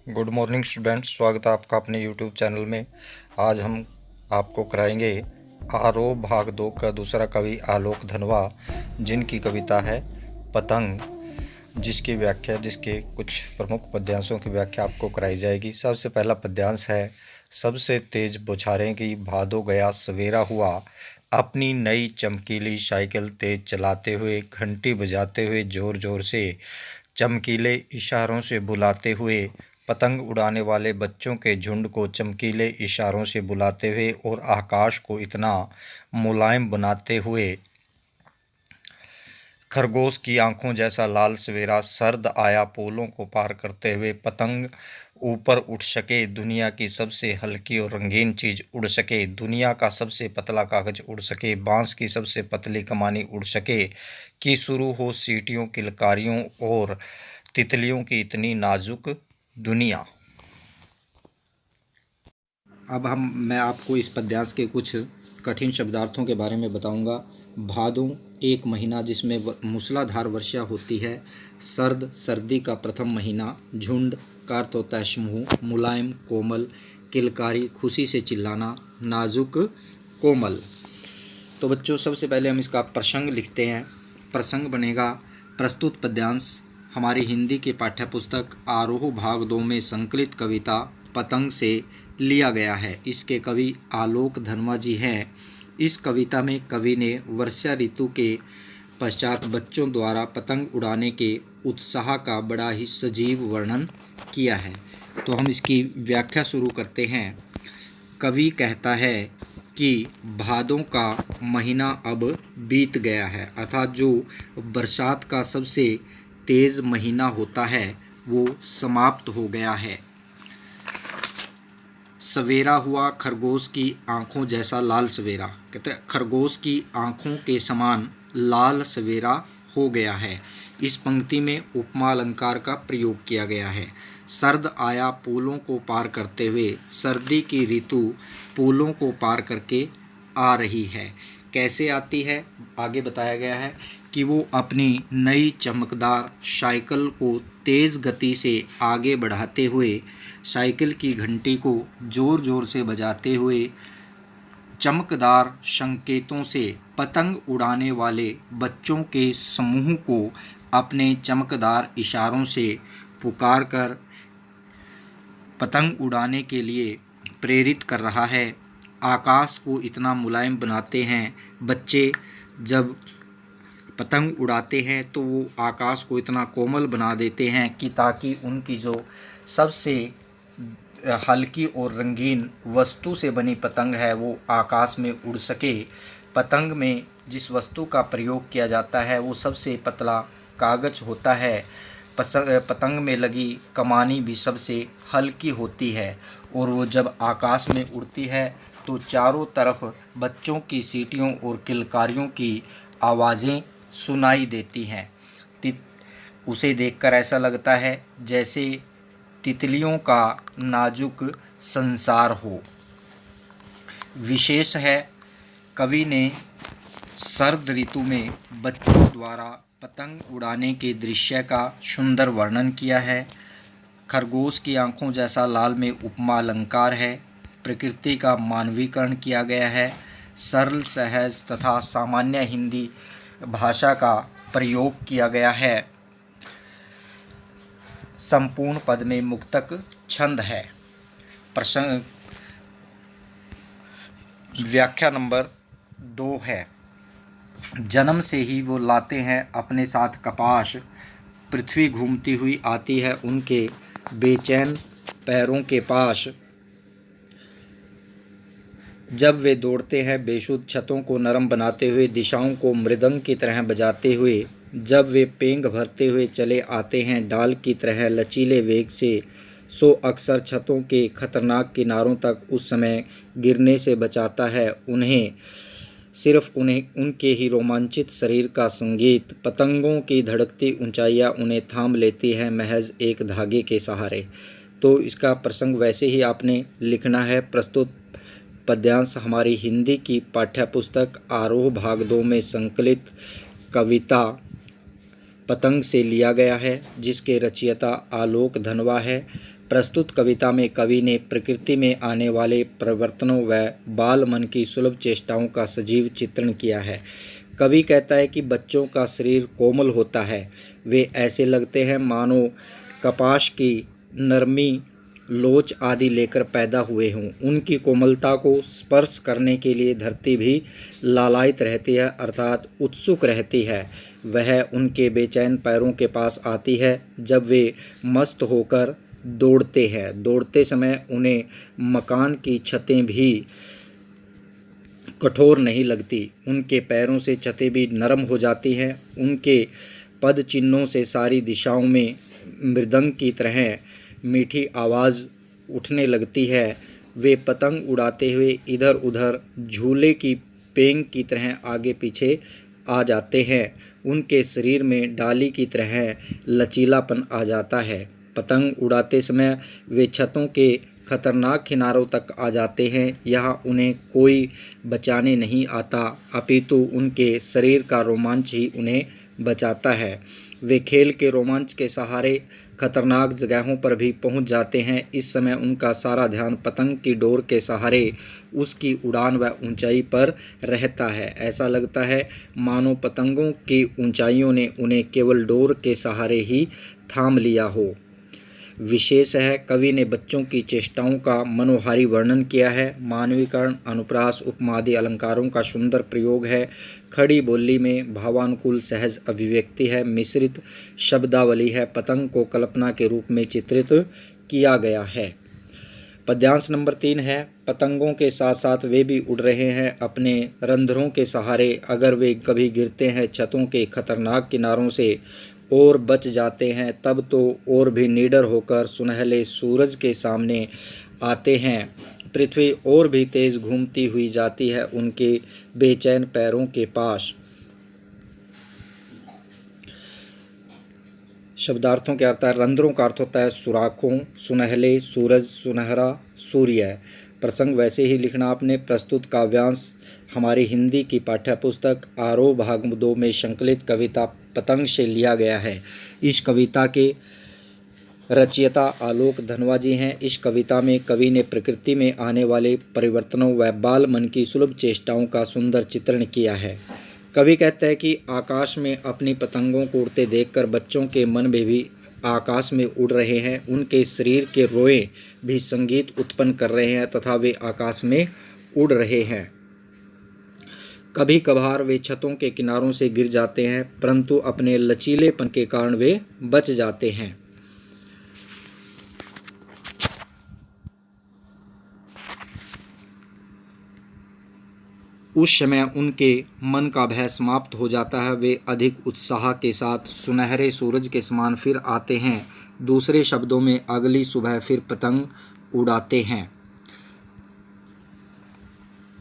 Good morning students, स्वागत है आपका अपने यूट्यूब चैनल में। आज हम आपको कराएंगे आरोह भाग 2 का दूसरा कवि आलोक धनवा, जिनकी कविता है पतंग, जिसके कुछ प्रमुख पद्यांशों की व्याख्या आपको कराई जाएगी। सबसे पहला पद्यांश है, सबसे तेज बौछारें की भादो गया सवेरा हुआ, अपनी नई चमकीली साइकिल तेज चलाते हुए, घंटी बजाते हुए, जोर जोर से चमकीले इशारों से बुलाते हुए, पतंग उड़ाने वाले बच्चों के झुंड को चमकीले इशारों से बुलाते हुए और आकाश को इतना मुलायम बनाते हुए, खरगोश की आंखों जैसा लाल सवेरा सर्द आया पोलों को पार करते हुए, पतंग ऊपर उठ सके, दुनिया की सबसे हल्की और रंगीन चीज उड़ सके, दुनिया का सबसे पतला कागज उड़ सके, बांस की सबसे पतली कमानी उड़ सके, कि शुरू हो सीटियों किलकारियों और तितलियों की इतनी नाजुक दुनिया। अब मैं आपको इस पद्यांश के कुछ कठिन शब्दार्थों के बारे में बताऊंगा। भादों एक महीना जिसमें मूसलाधार वर्षा होती है। सर्द सर्दी का प्रथम महीना। झुंड का अर्थ होता है समूह। मुलायम कोमल। किलकारी खुशी से चिल्लाना। नाजुक कोमल। तो बच्चों, सबसे पहले हम इसका प्रसंग लिखते हैं। प्रसंग बनेगा, प्रस्तुत पद्यांश हमारी हिंदी के पाठ्यपुस्तक आरोह भाग 2 में संकलित कविता पतंग से लिया गया है। इसके कवि आलोक धनवा जी हैं। इस कविता में कवि ने वर्षा ऋतु के पश्चात बच्चों द्वारा पतंग उड़ाने के उत्साह का बड़ा ही सजीव वर्णन किया है। तो हम इसकी व्याख्या शुरू करते हैं। कवि कहता है कि भादों का महीना अब बीत गया है, अर्थात जो बरसात का सबसे तेज महीना होता है वो समाप्त हो गया है। सवेरा हुआ खरगोश की आंखों जैसा लाल सवेरा, कहते हैं खरगोश की आंखों के समान लाल सवेरा हो गया है। इस पंक्ति में उपमा अलंकार का प्रयोग किया गया है। सर्द आया पोलों को पार करते हुए, सर्दी की ऋतु पोलों को पार करके आ रही है। कैसे आती है, आगे बताया गया है कि वो अपनी नई चमकदार साइकिल को तेज़ गति से आगे बढ़ाते हुए, साइकिल की घंटी को ज़ोर ज़ोर से बजाते हुए, चमकदार संकेतों से पतंग उड़ाने वाले बच्चों के समूह को अपने चमकदार इशारों से पुकार कर पतंग उड़ाने के लिए प्रेरित कर रहा है। आकाश को इतना मुलायम बनाते हैं। बच्चे जब पतंग उड़ाते हैं तो वो आकाश को इतना कोमल बना देते हैं कि ताकि उनकी जो सबसे हल्की और रंगीन वस्तु से बनी पतंग है वो आकाश में उड़ सके। पतंग में जिस वस्तु का प्रयोग किया जाता है वो सबसे पतला कागज होता है। पतंग में लगी कमानी भी सबसे हल्की होती है और वो जब आकाश में उड़ती है तो चारों तरफ बच्चों की सीटियों और किलकारियों की आवाज़ें सुनाई देती हैं। उसे देखकर ऐसा लगता है जैसे तितलियों का नाजुक संसार हो। विशेष है, कवि ने सर्द ऋतु में बच्चों द्वारा पतंग उड़ाने के दृश्य का सुंदर वर्णन किया है। खरगोश की आंखों जैसा लाल में उपमा अलंकार है। प्रकृति का मानवीकरण किया गया है। सरल सहज तथा सामान्य हिंदी भाषा का प्रयोग किया गया है। संपूर्ण पद में मुक्तक छंद है। प्रसंग व्याख्या नंबर 2 है। जन्म से ही वो लाते हैं अपने साथ कपाश, पृथ्वी घूमती हुई आती है उनके बेचैन पैरों के पास। जब वे दौड़ते हैं बेसुध छतों को नरम बनाते हुए, दिशाओं को मृदंग की तरह बजाते हुए, जब वे पेंग भरते हुए चले आते हैं डाल की तरह लचीले वेग से, सो अक्सर छतों के खतरनाक किनारों तक उस समय गिरने से बचाता है उन्हें उनके ही रोमांचित शरीर का संगीत। पतंगों की धड़कती ऊंचाइयां उन्हें थाम लेती हैं महज एक धागे के सहारे। तो इसका प्रसंग वैसे ही आपने लिखना है। प्रस्तुत पद्यांश हमारी हिंदी की पाठ्यपुस्तक आरोह भाग 2 में संकलित कविता पतंग से लिया गया है, जिसके रचयिता आलोक धनवा है। प्रस्तुत कविता में कवि ने प्रकृति में आने वाले परिवर्तनों व बाल मन की सुलभ चेष्टाओं का सजीव चित्रण किया है। कवि कहता है कि बच्चों का शरीर कोमल होता है, वे ऐसे लगते हैं मानो कपास की नरमी, लोच आदि लेकर पैदा हुए हों। उनकी कोमलता को स्पर्श करने के लिए धरती भी लालायित रहती है, अर्थात उत्सुक रहती है। वह उनके बेचैन पैरों के पास आती है जब वे मस्त होकर दौड़ते हैं। दौड़ते समय उन्हें मकान की छतें भी कठोर नहीं लगती, उनके पैरों से छतें भी नरम हो जाती हैं। उनके पद चिन्हों से सारी दिशाओं में मृदंग की तरह मीठी आवाज़ उठने लगती है। वे पतंग उड़ाते हुए इधर उधर झूले की पेंग की तरह आगे पीछे आ जाते हैं। उनके शरीर में डाली की तरह लचीलापन आ जाता है। पतंग उड़ाते समय वे छतों के खतरनाक किनारों तक आ जाते हैं। यहाँ उन्हें कोई बचाने नहीं आता, अपितु उनके शरीर का रोमांच ही उन्हें बचाता है। वे खेल के रोमांच के सहारे खतरनाक जगहों पर भी पहुंच जाते हैं। इस समय उनका सारा ध्यान पतंग की डोर के सहारे उसकी उड़ान व ऊंचाई पर रहता है। ऐसा लगता है मानो पतंगों की ऊंचाइयों ने उन्हें केवल डोर के सहारे ही थाम लिया हो। विशेष है, कवि ने बच्चों की चेष्टाओं का मनोहारी वर्णन किया है। मानवीकरण, अनुप्रास, उपमा आदि अलंकारों का सुंदर प्रयोग है। खड़ी बोली में भावानुकूल सहज अभिव्यक्ति है। मिश्रित शब्दावली है। पतंग को कल्पना के रूप में चित्रित किया गया है। पद्यांश नंबर 3 है, पतंगों के साथ साथ वे भी उड़ रहे हैं अपने रंध्रों के सहारे। अगर वे कभी गिरते हैं छतों के खतरनाक किनारों से और बच जाते हैं, तब तो और भी निडर होकर सुनहले सूरज के सामने आते हैं। पृथ्वी और भी तेज घूमती हुई जाती है उनके बेचैन पैरों के पास। शब्दार्थों के अर्थ है, रंध्रों का अर्थ होता है सुराखों, सुनहले, सूरज, सुनहरा, सूर्य। प्रसंग वैसे ही लिखना आपने। प्रस्तुत काव्यांश हमारी हिंदी की पाठ्यपुस्तक आरोह भाग 2 में संकलित कविता पतंग से लिया गया है। इस कविता के रचयिता आलोक धनवा जी हैं। इस कविता में कवि ने प्रकृति में आने वाले परिवर्तनों व बाल मन की सुलभ चेष्टाओं का सुंदर चित्रण किया है। कवि कहता है कि आकाश में अपनी पतंगों को उड़ते देखकर बच्चों के मन में भी आकाश में उड़ रहे हैं। उनके शरीर के रोए भी संगीत उत्पन्न कर रहे हैं तथा वे आकाश में उड़ रहे हैं। कभी कभार वे छतों के किनारों से गिर जाते हैं, परंतु अपने लचीलेपन के कारण वे बच जाते हैं। उस समय उनके मन का भय समाप्त हो जाता है। वे अधिक उत्साह के साथ सुनहरे सूरज के समान फिर आते हैं। दूसरे शब्दों में अगली सुबह फिर पतंग उड़ाते हैं।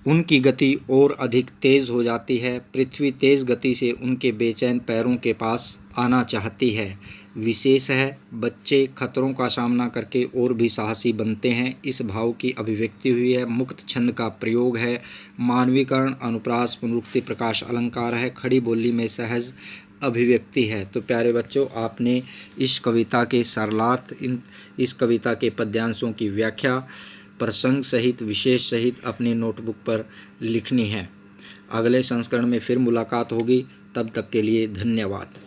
उनकी गति और अधिक तेज हो जाती है। पृथ्वी तेज गति से उनके बेचैन पैरों के पास आना चाहती है। विशेष है, बच्चे खतरों का सामना करके और भी साहसी बनते हैं। इस भाव की अभिव्यक्ति हुई है। मुक्त छंद का प्रयोग है। मानवीकरण, अनुप्रास, पुनरुक्ति, प्रकाश अलंकार है। खड़ी बोली में सहज अभिव्यक्ति है। तो प्यारे बच्चों, आपने इस कविता के सरलार्थ, इस कविता के पद्यांशों की व्याख्या प्रसंग सहित, विशेष सहित अपनी नोटबुक पर लिखनी है। अगले संस्करण में फिर मुलाकात होगी। तब तक के लिए धन्यवाद।